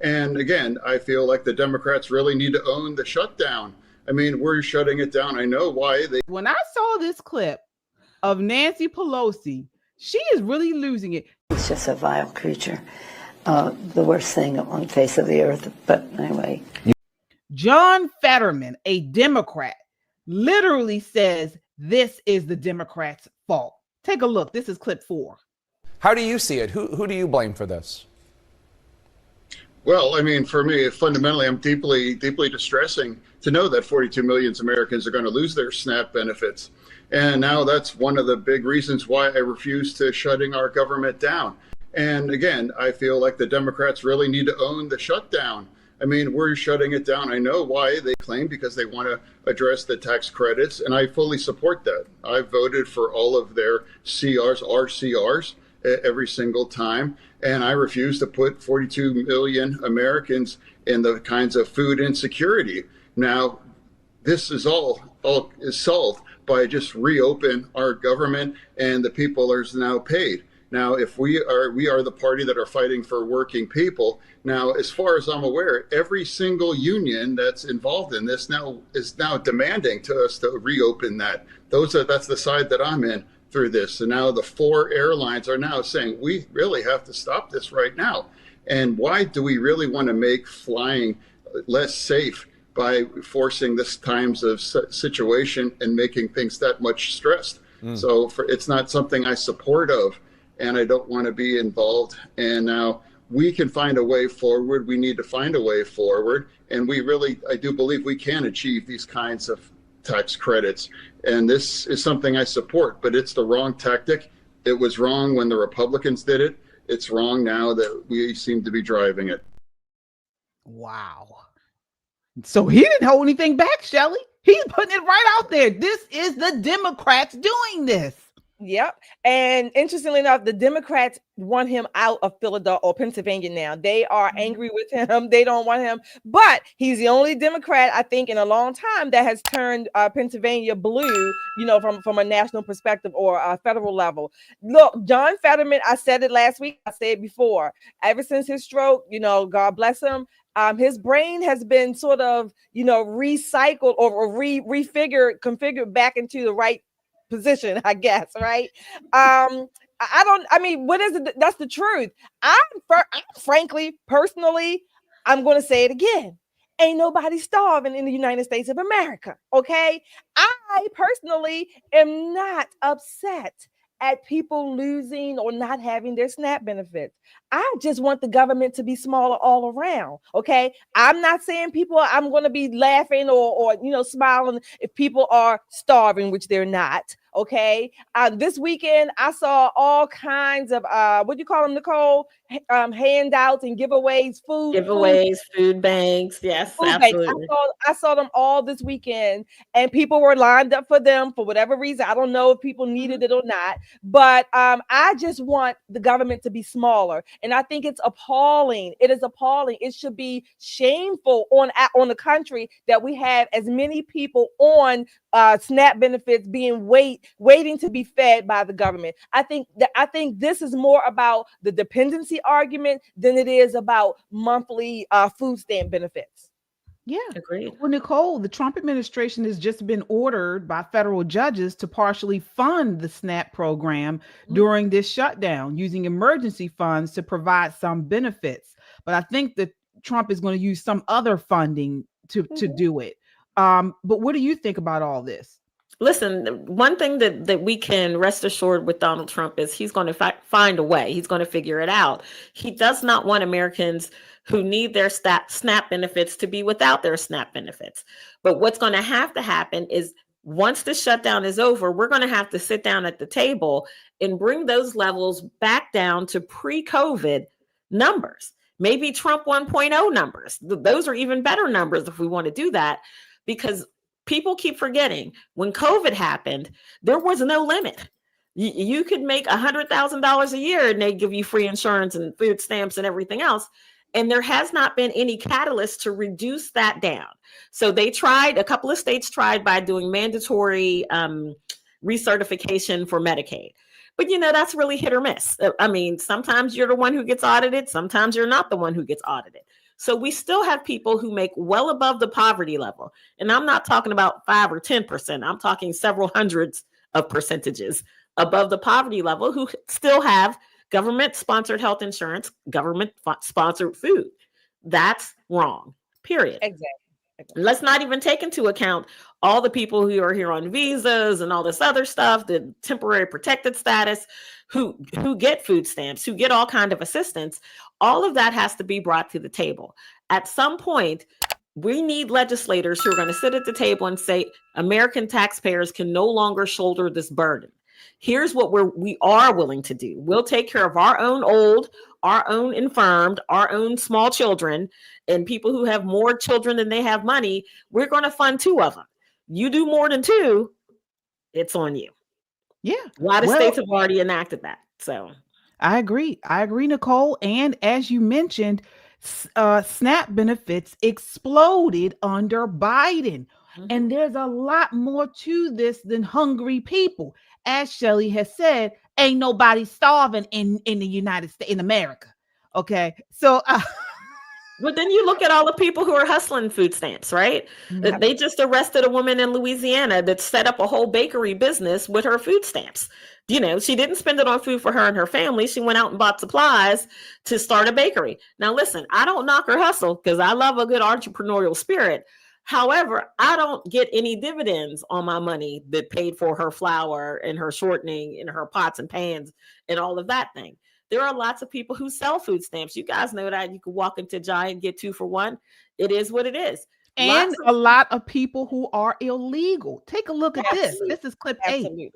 And again, I feel like the Democrats really need to own the shutdown. I mean, we're shutting it down. I know why they. When I saw this clip of Nancy Pelosi, she is really losing it. It's just a vile creature. The worst thing on the face of the earth. But anyway. John Fetterman, a Democrat, literally says this is the Democrats' fault. Take a look. This is clip 4. How do you see it? Who do you blame for this? Well, I mean, for me, fundamentally, I'm deeply distressing to know that 42 million Americans are going to lose their SNAP benefits. And now that's one of the big reasons why I refuse to shutting our government down. And again, I feel like the Democrats really need to own the shutdown. I mean, we're shutting it down. I know why they claim, because they want to address the tax credits, and I fully support that. I voted for all of their RCRs every single time, and I refuse to put 42 million Americans in the kinds of food insecurity. Now, this is all is solved by just reopen our government, and the people are now paid. Now, if we are the party that are fighting for working people. Now, as far as I'm aware, every single union that's involved in this is now demanding to us to reopen that. That's the side that I'm in through this. And now the 4 airlines are now saying we really have to stop this right now. And why do we really want to make flying less safe by forcing this times of situation and making things that much stressed? So it's not something I support of, and I don't want to be involved. And now we can find a way forward. We need to find a way forward. And I do believe we can achieve these kinds of tax credits. And this is something I support, but it's the wrong tactic. It was wrong when the Republicans did it. It's wrong now that we seem to be driving it. Wow. So he didn't hold anything back, Shelley. He's putting it right out there. This is the Democrats doing this. Yep. And interestingly enough, the Democrats want him out of Philadelphia or Pennsylvania now. They are angry with him. They don't want him. But he's the only Democrat, I think, in a long time that has turned Pennsylvania blue, from a national perspective or a federal level. Look, John Fetterman, I said it last week. I said it before. Ever since his stroke, God bless him. His brain has been sort of, recycled or configured back into the right position, I guess, right? What is it? That's the truth. Frankly, personally, I'm going to say it again. Ain't nobody starving in the United States of America, okay? I personally am not upset at people losing or not having their SNAP benefits. I just want the government to be smaller all around, okay? I'm not saying I'm going to be laughing or smiling if people are starving, which they're not, okay? This weekend, I saw all kinds of, what do you call them, Nicole? Handouts and giveaways, food banks. Yes, food absolutely. Banks. I saw them all this weekend, and people were lined up for them for whatever reason. I don't know if people needed it or not, but I just want the government to be smaller. And I think it's appalling. It is appalling. It should be shameful on the country that we have as many people on SNAP benefits being waiting to be fed by the government. I think this is more about the dependency argument than it is about monthly food stamp benefits. Yeah, agreed. Well, Nicole, the Trump administration has just been ordered by federal judges to partially fund the SNAP program during this shutdown, using emergency funds to provide some benefits. But I think that Trump is going to use some other funding to do it. But what do you think about all this? Listen, one thing that we can rest assured with Donald Trump is he's going to find a way. He's going to figure it out. He does not want Americans who need their SNAP benefits to be without their SNAP benefits. But what's going to happen is once the shutdown is over, we're going to have to sit down at the table and bring those levels back down to pre-COVID numbers, maybe Trump 1.0 numbers. Those are even better numbers if we want to do that, because people keep forgetting when COVID happened, there was no limit. You could make $100,000 a year and they give you free insurance and food stamps and everything else. And there has not been any catalyst to reduce that down. So a couple of states tried by doing mandatory recertification for Medicaid. But, that's really hit or miss. I mean, sometimes you're the one who gets audited. Sometimes you're not the one who gets audited. So we still have people who make well above the poverty level. And I'm not talking about 5 or 10%. I'm talking several hundreds of percentages above the poverty level who still have government-sponsored health insurance, government-sponsored food. That's wrong, period. Exactly. Let's not even take into account all the people who are here on visas and all this other stuff, the temporary protected status, who get food stamps, who get all kind of assistance. All of that has to be brought to the table. At some point, we need legislators who are going to sit at the table and say, American taxpayers can no longer shoulder this burden. Here's what we are willing to do. We'll take care of our own old, our own infirmed, our own small children, and people who have more children than they have money. We're going to fund 2 of them. You do more than 2, it's on you. Yeah. A lot of states have already enacted that. So I agree, Nicole. And as you mentioned, SNAP benefits exploded under Biden. Mm-hmm. And there's a lot more to this than hungry people. As Shelley has said, ain't nobody starving in the United States, in America. Okay. So, but then you look at all the people who are hustling food stamps, right? Mm-hmm. They just arrested a woman in Louisiana that set up a whole bakery business with her food stamps. You know, she didn't spend it on food for her and her family. She went out and bought supplies to start a bakery. Now, listen, I don't knock her hustle because I love a good entrepreneurial spirit. However, I don't get any dividends on my money that paid for her flour and her shortening and her pots and pans and all of that thing. There are lots of people who sell food stamps. You guys know that. You can walk into Giant, get 2 for $1. It is what it is. And a lot of people who are illegal. Take a look at this. This is clip 8.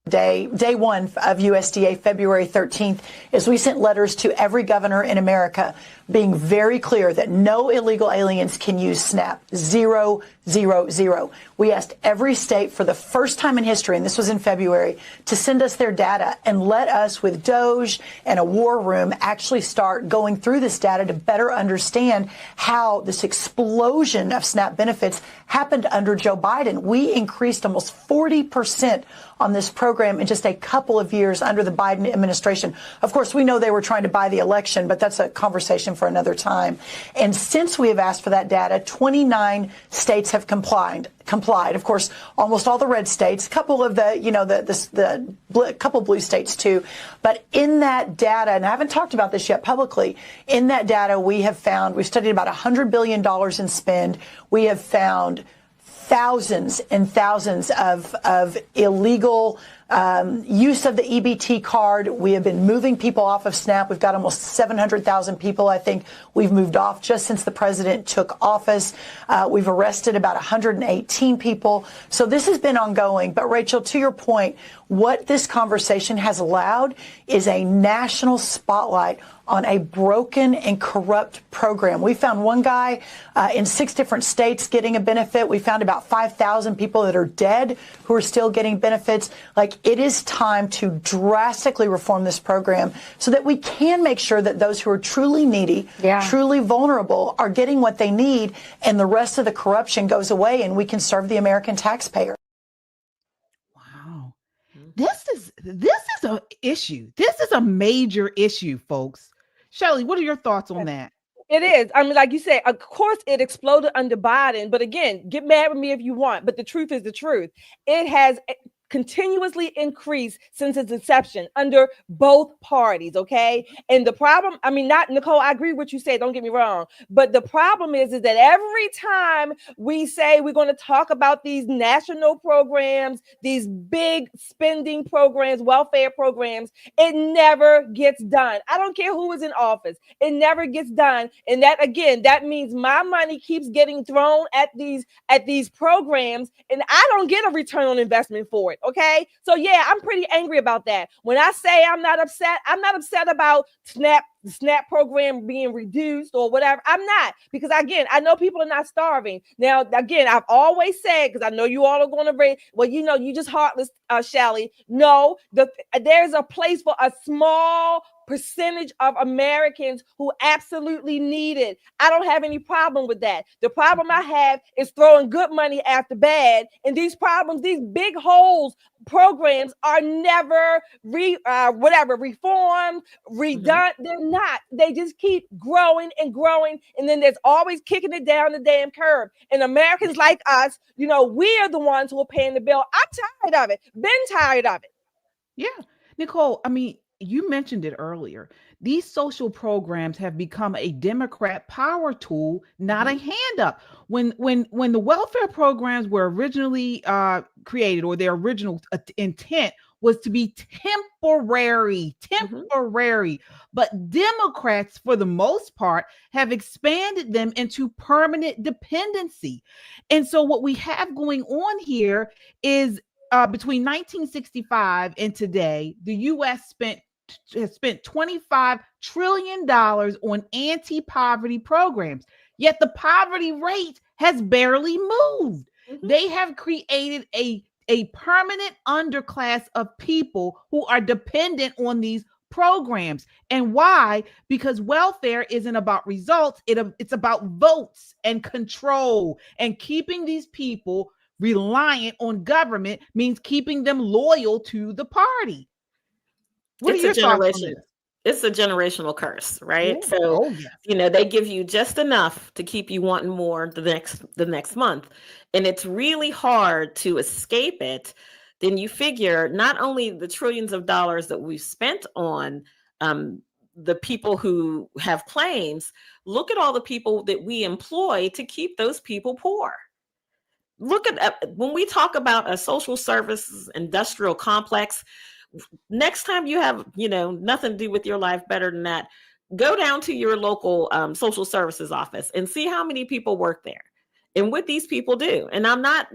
Day 1 of USDA, February 13th, is we sent letters to every governor in America being very clear that no illegal aliens can use SNAP. 0, 0, 0. We asked every state for the first time in history, and this was in February, to send us their data and let us, with Doge and a war room, actually start going through this data to better understand how this explosion of SNAP benefits happened under Joe Biden. We increased almost 40% on this program in just a couple of years under the Biden administration. Of course, we know they were trying to buy the election, but that's a conversation for another time. And since we have asked for that data, 29 states have complied. Of course, almost all the red states, a couple of couple blue states too. But in that data, and I haven't talked about this yet publicly, in that data we've studied about $100 billion in spend. We have found thousands and thousands of illegal use of the EBT card. We have been moving people off of SNAP. We've got almost 700,000 people, I think, we've moved off just since the president took office. We've arrested about 118 people. So this has been ongoing. But Rachel, to your point, what this conversation has allowed is a national spotlight on a broken and corrupt program. We found one guy in 6 different states getting a benefit. We found about 5,000 people that are dead who are still getting benefits. Like, it is time to drastically reform this program so that we can make sure that those who are truly needy, truly vulnerable, are getting what they need, and the rest of the corruption goes away and we can serve the American taxpayer. Wow. This is an issue. This is a major issue, folks. Shelley, what are your thoughts on that? It is. I mean, like you said, of course it exploded under Biden. But again, get mad with me if you want. But the truth is the truth. It has continuously increased since its inception under both parties. Okay. And the problem, I mean, not Nicole, I agree with what you say. Don't get me wrong. But the problem is that every time we say we're going to talk about these national programs, these big spending programs, welfare programs, it never gets done. I don't care who is in office. It never gets done. And that, again, that means my money keeps getting thrown at these programs and I don't get a return on investment for it. Okay. So yeah, I'm pretty angry about that. When I say I'm not upset about the SNAP program being reduced or whatever. I'm not, because again, I know people are not starving. Now, again, I've always said, because I know you all are going to raise, well, you know, you just heartless, Shelley. No, there's a place for a small percentage of Americans who absolutely need it. I don't have any problem with that. The problem I have is throwing good money after bad. And these problems, these big holes programs are never reformed, redone. They're not. They just keep growing and growing, and then there's always kicking it down the damn curb. And Americans like us, we're the ones who are paying the bill. I'm tired of it. Been tired of it. Yeah. Nicole, I mean, you mentioned it earlier. These social programs have become a Democrat power tool, not a hand up. When the welfare programs were originally created, or their original intent was to be temporary, but Democrats, for the most part, have expanded them into permanent dependency. And so what we have going on here is between 1965 and today, the U.S. has spent $25 trillion on anti-poverty programs, yet the poverty rate has barely moved. They have created a permanent underclass of people who are dependent on these programs. And why? Because welfare isn't about results. It's about votes and control, and keeping these people reliant on government means keeping them loyal to the party. What are your thoughts on this? It's a generational curse, right? Yeah. So, they give you just enough to keep you wanting more the next month. And it's really hard to escape it. Then you figure not only the trillions of dollars that we've spent on the people who have claims, look at all the people that we employ to keep those people poor. Look at when we talk about a social services industrial complex, next time you have, nothing to do with your life better than that, go down to your local social services office and see how many people work there and what these people do. And I'm not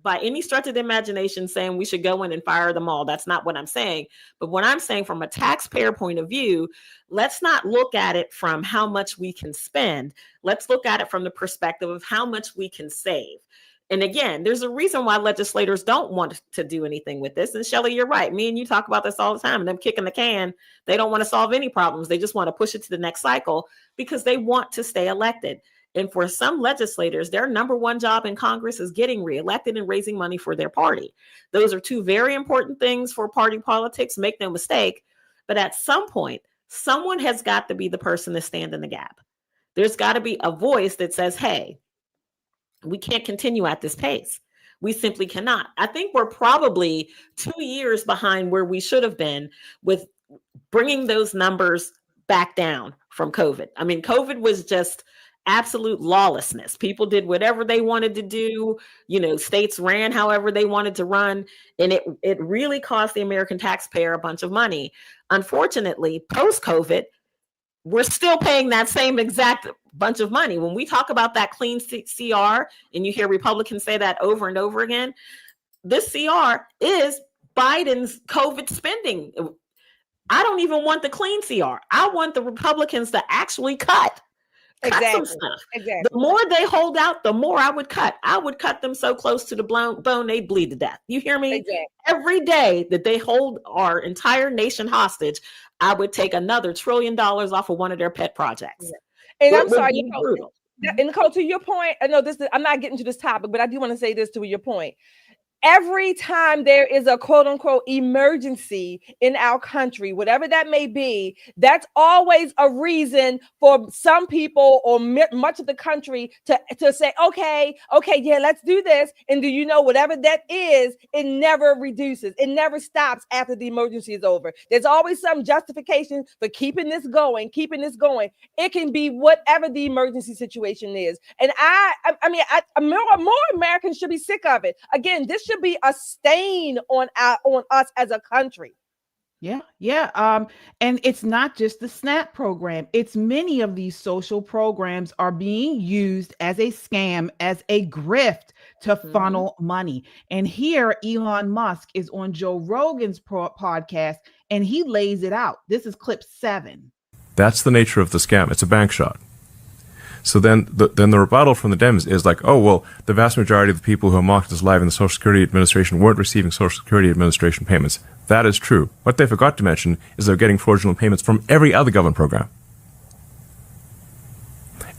by any stretch of the imagination saying we should go in and fire them all. That's not what I'm saying. But what I'm saying from a taxpayer point of view, let's not look at it from how much we can spend. Let's look at it from the perspective of how much we can save. And again, there's a reason why legislators don't want to do anything with this. And Shelley, you're right. Me and you talk about this all the time. And them kicking the can, they don't want to solve any problems. They just want to push it to the next cycle because they want to stay elected. And for some legislators, their number one job in Congress is getting reelected and raising money for their party. Those are two very important things for party politics. Make no mistake. But at some point, someone has got to be the person to stand in the gap. There's got to be a voice that says, hey, we can't continue at this pace. We simply cannot. I think we're probably 2 years behind where we should have been with bringing those numbers back down from COVID. I mean, COVID was just absolute lawlessness. People did whatever they wanted to do. States ran however they wanted to run. And it really cost the American taxpayer a bunch of money. Unfortunately, post-COVID, we're still paying that same exact bunch of money. When we talk about that clean CR, and you hear Republicans say that over and over again, this CR is Biden's COVID spending. I don't even want the clean CR. I want the Republicans to actually cut some stuff. Exactly. The more they hold out, the more I would cut. I would cut them so close to the bone they'd bleed to death. You hear me? Exactly. Every day that they hold our entire nation hostage, I would take another $1 trillion off of one of their pet projects. Yeah. And I'm sorry, Nicole, to your point, I know I'm not getting to this topic, but I do want to say this to your point. Every time there is a quote unquote emergency in our country, whatever that may be, that's always a reason for some people or much of the country to say, okay, yeah, let's do this. And do you know whatever that is, it never reduces. It never stops after the emergency is over. There's always some justification for keeping this going. It can be whatever the emergency situation is. And more Americans should be sick of it. Again, this should be a stain on us as a country. Yeah. And it's not just the SNAP program. It's many of these social programs are being used as a scam, as a grift to funnel money. And here, Elon Musk is on Joe Rogan's podcast, and he lays it out. This is clip 7. That's the nature of the scam. It's a bank shot. So then the rebuttal from the Dems is like, oh, well, the vast majority of the people who are marked as live in the Social Security Administration weren't receiving Social Security Administration payments. That is true. What they forgot to mention is they're getting fraudulent payments from every other government program.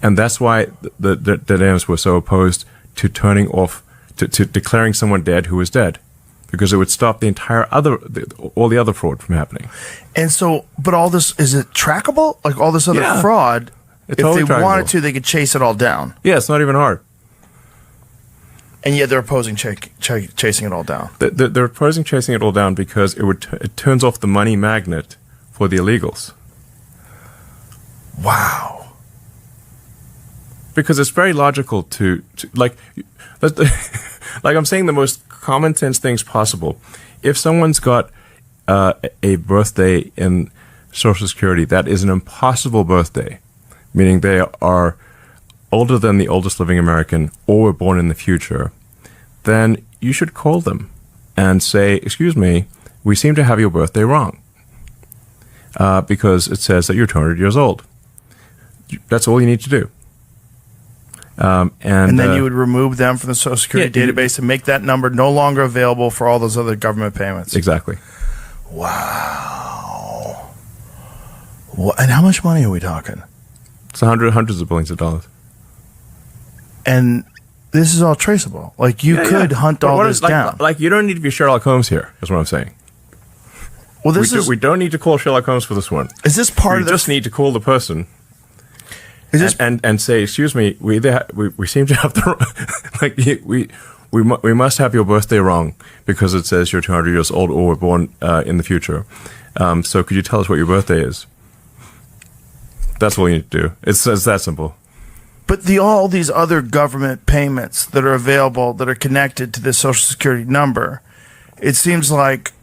And that's why the Dems were so opposed to turning off, to declaring someone dead who was dead. because it would stop all the other fraud from happening. And so, but all this, is it trackable? Like all this other fraud, It's if totally they wanted trackable. to, they could chase it all down. Yeah, it's not even hard. And yet they're opposing chasing it all down. They're opposing chasing it all down because it turns off the money magnet for the illegals. Wow. Because it's very logical to like I'm saying the most common sense things possible. If someone's got a birthday in Social Security that is an impossible birthday, meaning they are older than the oldest living American or were born in the future, then you should call them and say, excuse me, we seem to have your birthday wrong because it says that you're 200 years old. That's all you need to do. And then you would remove them from the Social Security database and make that number no longer available for all those other government payments. Exactly. Wow. And how much money are we talking? It's hundreds of billions of dollars. And this is all traceable. Like you could hunt all this down. Like you don't need to be Sherlock Holmes here, is what I'm saying. Well, we don't need to call Sherlock Holmes for this one. Is this part of the... just need to call the person is this... and say, excuse me, we seem to have the... we must have your birthday wrong because it says you're 200 years old or were born in the future. So could you tell us what your birthday is? That's all you need to do. It's that simple. But all these other government payments that are available that are connected to this Social Security number, it seems like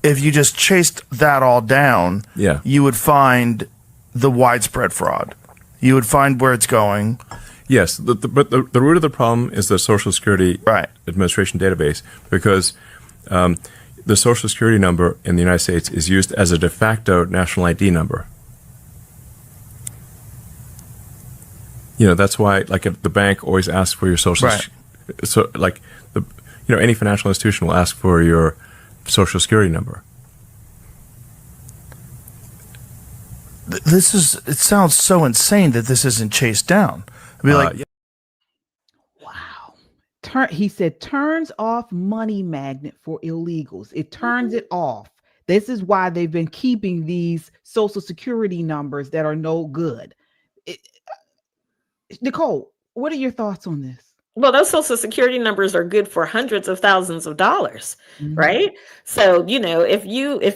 if you just chased that all down, you would find the widespread fraud. You would find where it's going. Yes, but the root of the problem is the Social Security Administration database, because the Social Security number in the United States is used as a de facto national ID number. You know, that's why, like, the bank always asks for your social. So, like, any financial institution will ask for your Social Security number. It sounds so insane that this isn't chased down. I mean, wow. He said turns off money magnet for illegals. It turns it off. This is why they've been keeping these Social Security numbers that are no good. Nicole, what are your thoughts on this? Well, those Social Security numbers are good for hundreds of thousands of dollars, right? So, if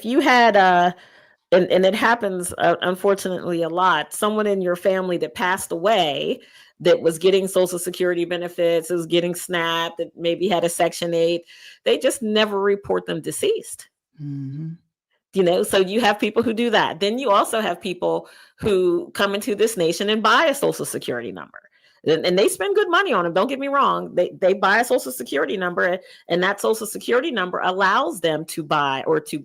you had and it happens unfortunately a lot, someone in your family that passed away that was getting Social Security benefits, was getting SNAP, that maybe had a Section 8, they just never report them deceased. So you have people who do that. Then you also have people who come into this nation and buy a Social Security number. And they spend good money on them. Don't get me wrong. They buy a Social Security number, and that Social Security number allows them to buy or to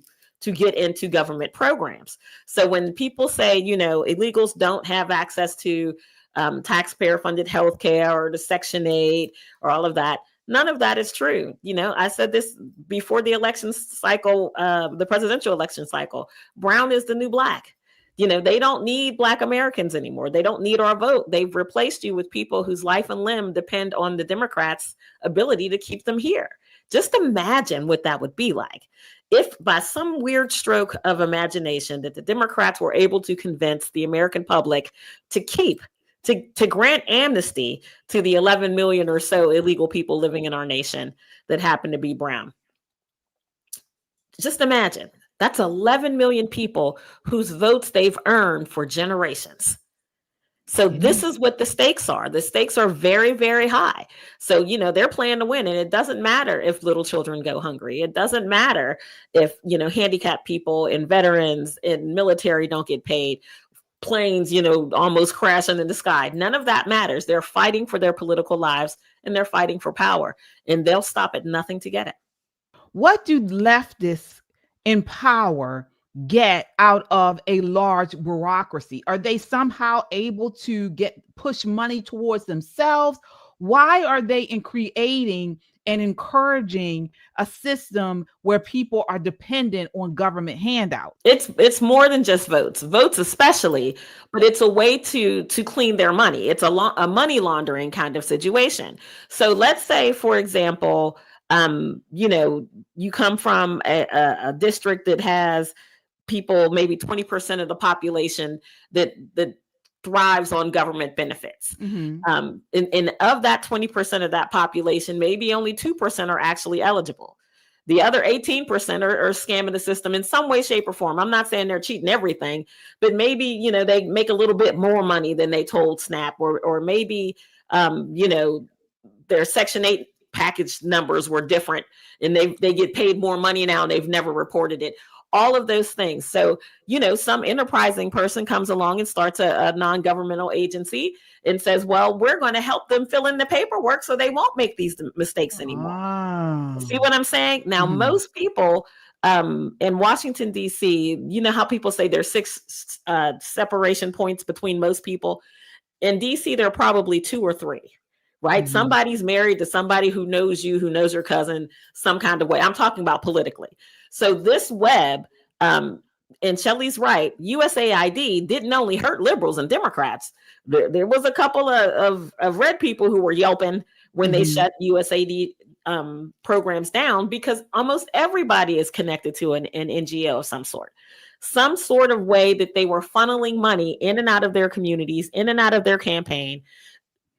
get into government programs. So when people say, illegals don't have access to taxpayer-funded health care or the Section 8 or all of that, none of that is true. I said this before the election cycle, the presidential election cycle. Brown is the new black. They don't need Black Americans anymore. They don't need our vote. They've replaced you with people whose life and limb depend on the Democrats' ability to keep them here. Just imagine what that would be like if by some weird stroke of imagination that the Democrats were able to convince the American public to grant amnesty to the 11 million or so illegal people living in our nation that happen to be brown. Just imagine. That's 11 million people whose votes they've earned for generations. So this is what the stakes are. The stakes are very, very high. So, they're playing to win. And it doesn't matter if little children go hungry. It doesn't matter if, handicapped people and veterans and military don't get paid. Planes, almost crashing in the sky. None of that matters. They're fighting for their political lives and they're fighting for power. And they'll stop at nothing to get it. What do leftists in power get out of a large bureaucracy? Are they somehow able to push money towards themselves? Why are they creating and encouraging a system where people are dependent on government handouts? It's more than just votes especially, but it's a way to clean their money. It's a money laundering kind of situation. So let's say, for example, You come from a district that has people, maybe 20% of the population that thrives on government benefits. Mm-hmm. And of that 20% of that population, maybe only 2% are actually eligible. The other 18% are scamming the system in some way, shape, or form. I'm not saying they're cheating everything, but maybe, they make a little bit more money than they told SNAP, or maybe, their Section 8 package numbers were different and they get paid more money now and they've never reported it. All of those things. So, some enterprising person comes along and starts a non-governmental agency and says, well, we're going to help them fill in the paperwork so they won't make these mistakes anymore. See what I'm saying? Now, most people in Washington, D.C., you know how people say there's 6 separation points between most people? In D.C., there are probably 2 or 3. Right? Mm-hmm. Somebody's married to somebody who knows you, who knows your cousin, some kind of way. I'm talking about politically. So this web, and Shelley's right, USAID didn't only hurt liberals and Democrats. There was a couple of red people who were yelping when they shut USAID programs down, because almost everybody is connected to an NGO of some sort of way that they were funneling money in and out of their communities, in and out of their campaign,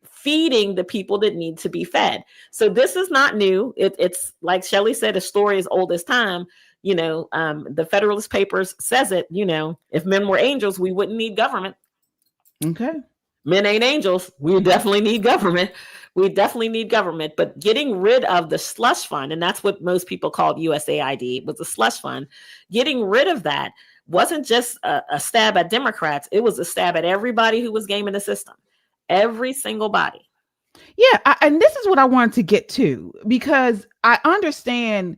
feeding the people that need to be fed. So this is not new. It's like Shelley said, a story as old as time. The Federalist Papers says it, if men were angels, we wouldn't need government. Okay. Men ain't angels. We definitely need government. But getting rid of the slush fund, and that's what most people called USAID, was a slush fund. Getting rid of that wasn't just a stab at Democrats. It was a stab at everybody who was gaming the system. Every single body. Yeah. And this is what I wanted to get to, because I understand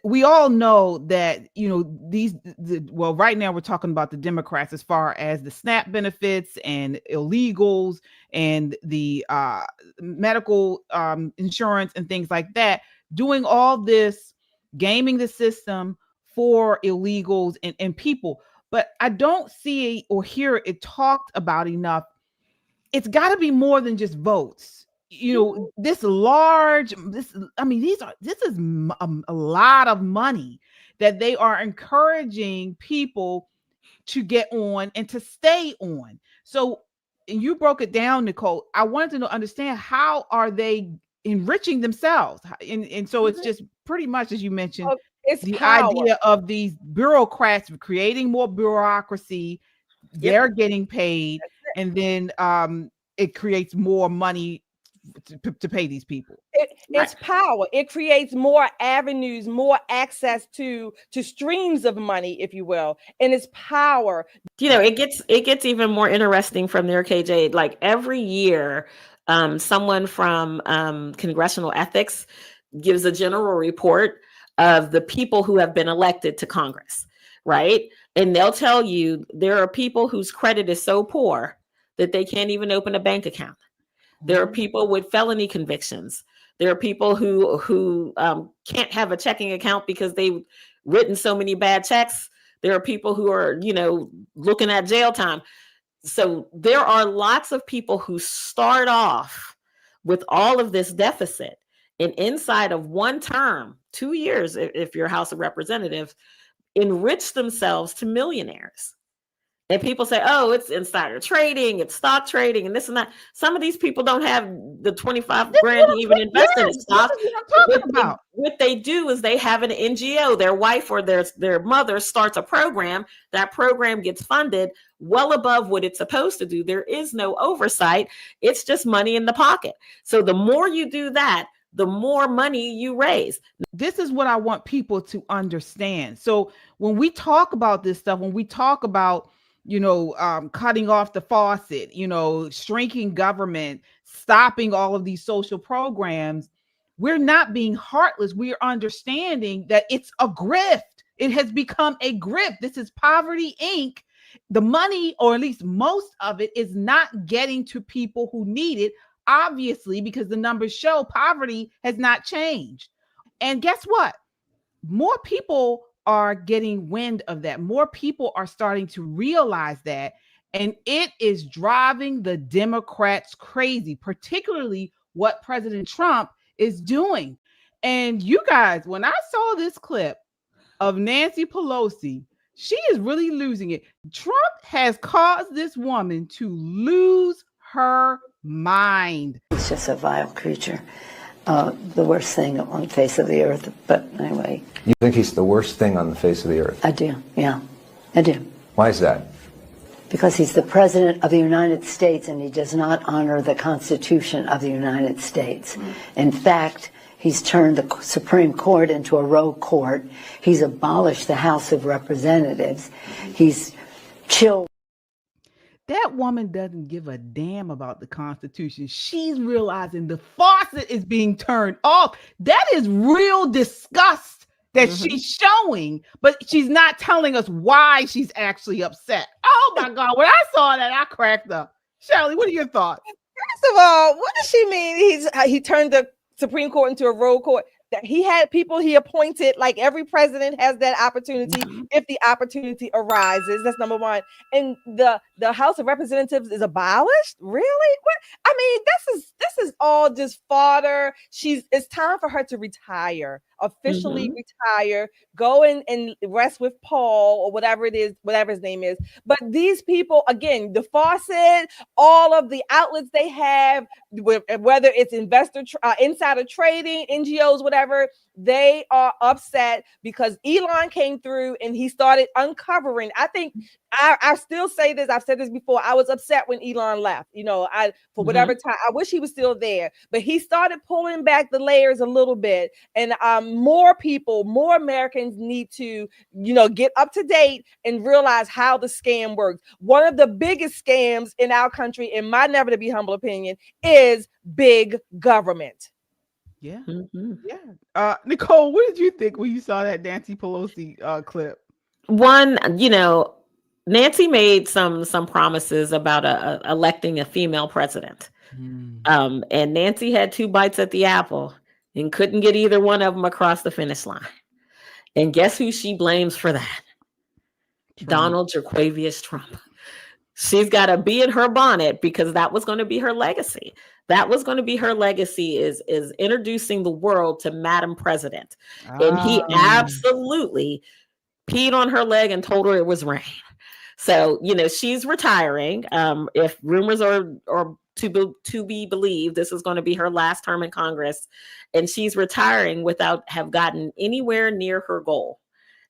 we all know that, right now we're talking about the Democrats as far as the SNAP benefits and illegals and the medical insurance and things like that, doing all this, gaming the system for illegals and people. But I don't see or hear it talked about enough. It's got to be more than just votes. This is a lot of money that they are encouraging people to get on and to stay on. So you broke it down, Nicole. I wanted to understand, how are they enriching themselves? And so it's just pretty much, as you mentioned, it's the power. idea of these bureaucrats creating more bureaucracy. They're getting paid, and then it creates more money to pay these people. It's power. It creates more avenues, more access to streams of money, if you will, and it's power. It gets even more interesting from there, KJ. Like every year, someone from congressional ethics gives a general report of the people who have been elected to Congress, right? And they'll tell you there are people whose credit is so poor that they can't even open a bank account. There are people with felony convictions. There are people who can't have a checking account because they've written so many bad checks. There are people who are, looking at jail time. So there are lots of people who start off with all of this deficit, and inside of one term, 2 years, if you're House of Representatives, enrich themselves to millionaires. And people say, oh, it's insider trading, it's stock trading, and this and that. Some of these people don't have the 25 grand to even invest in stock. What they do is they have an NGO. Their wife or their mother starts a program. That program gets funded well above what it's supposed to do. There is no oversight. It's just money in the pocket. So the more you do that, the more money you raise. This is what I want people to understand. So when we talk about this stuff, when we talk about, cutting off the faucet, shrinking government, stopping all of these social programs, we're not being heartless. We are understanding that it's a grift. It has become a grift. This is Poverty Inc. The money, or at least most of it, is not getting to people who need it, obviously, because the numbers show poverty has not changed. And guess what? More people are getting wind of that. More people are starting to realize that. And it is driving the Democrats crazy, particularly what President Trump is doing. And you guys, when I saw this clip of Nancy Pelosi, she is really losing it. Trump has caused this woman to lose her mind. He's just a vile creature. The worst thing on the face of the earth. But anyway. You think he's the worst thing on the face of the earth? I do. Yeah, I do. Why is that? Because he's the president of the United States and he does not honor the Constitution of the United States. In fact, he's turned the Supreme Court into a rogue court. He's abolished the House of Representatives. He's chilled. That woman doesn't give a damn about the Constitution. She's realizing the faucet is being turned off. That is real disgust that she's showing, but she's not telling us why she's actually upset. Oh my God, when I saw that, I cracked up. Shirley, what are your thoughts? First of all, what does she mean? He turned the Supreme Court into a rogue court. That he had people he appointed, like every president has that opportunity if the opportunity arises. That's number one. And the House of Representatives is abolished. Really? What? I mean, this is all just fodder. It's time for her to retire, officially retire, go and rest with Paul or whatever it is, whatever his name is. But these people, again, the faucet, all of the outlets they have, whether it's insider trading, NGOs, whatever, they are upset because Elon came through and he started uncovering. I think I still say this. I've said this before. I was upset when Elon left. For whatever time, I wish he was still there. But he started pulling back the layers a little bit, and more Americans need to, get up to date and realize how the scam works. One of the biggest scams in our country, in my never to be humble opinion, is big government. Yeah. Yeah. Nicole, what did you think when you saw that Nancy Pelosi clip? One, Nancy made some promises about electing a female president. And Nancy had two bites at the apple and couldn't get either one of them across the finish line. And guess who she blames for that? Trump. Donald Jaquavius Trump. She's got to be in her bonnet because that was going to be her legacy. That was going to be her legacy is introducing the world to Madam President. And he absolutely peed on her leg and told her it was rain. So, she's retiring. If rumors are to be believed, this is going to be her last term in Congress. And she's retiring without have gotten anywhere near her goal.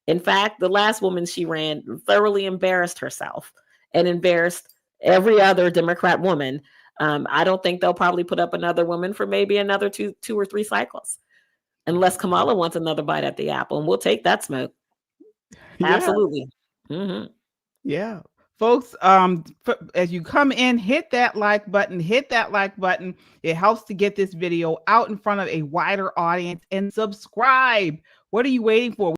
In fact, the last woman she ran thoroughly embarrassed herself and embarrassed every other Democrat woman. I don't think they'll probably put up another woman for maybe another two or three cycles, unless Kamala wants another bite at the apple, and we'll take that smoke. Yeah. Absolutely. Yeah. Folks, as you come in, hit that like button. It helps to get this video out in front of a wider audience, and subscribe. What are you waiting for?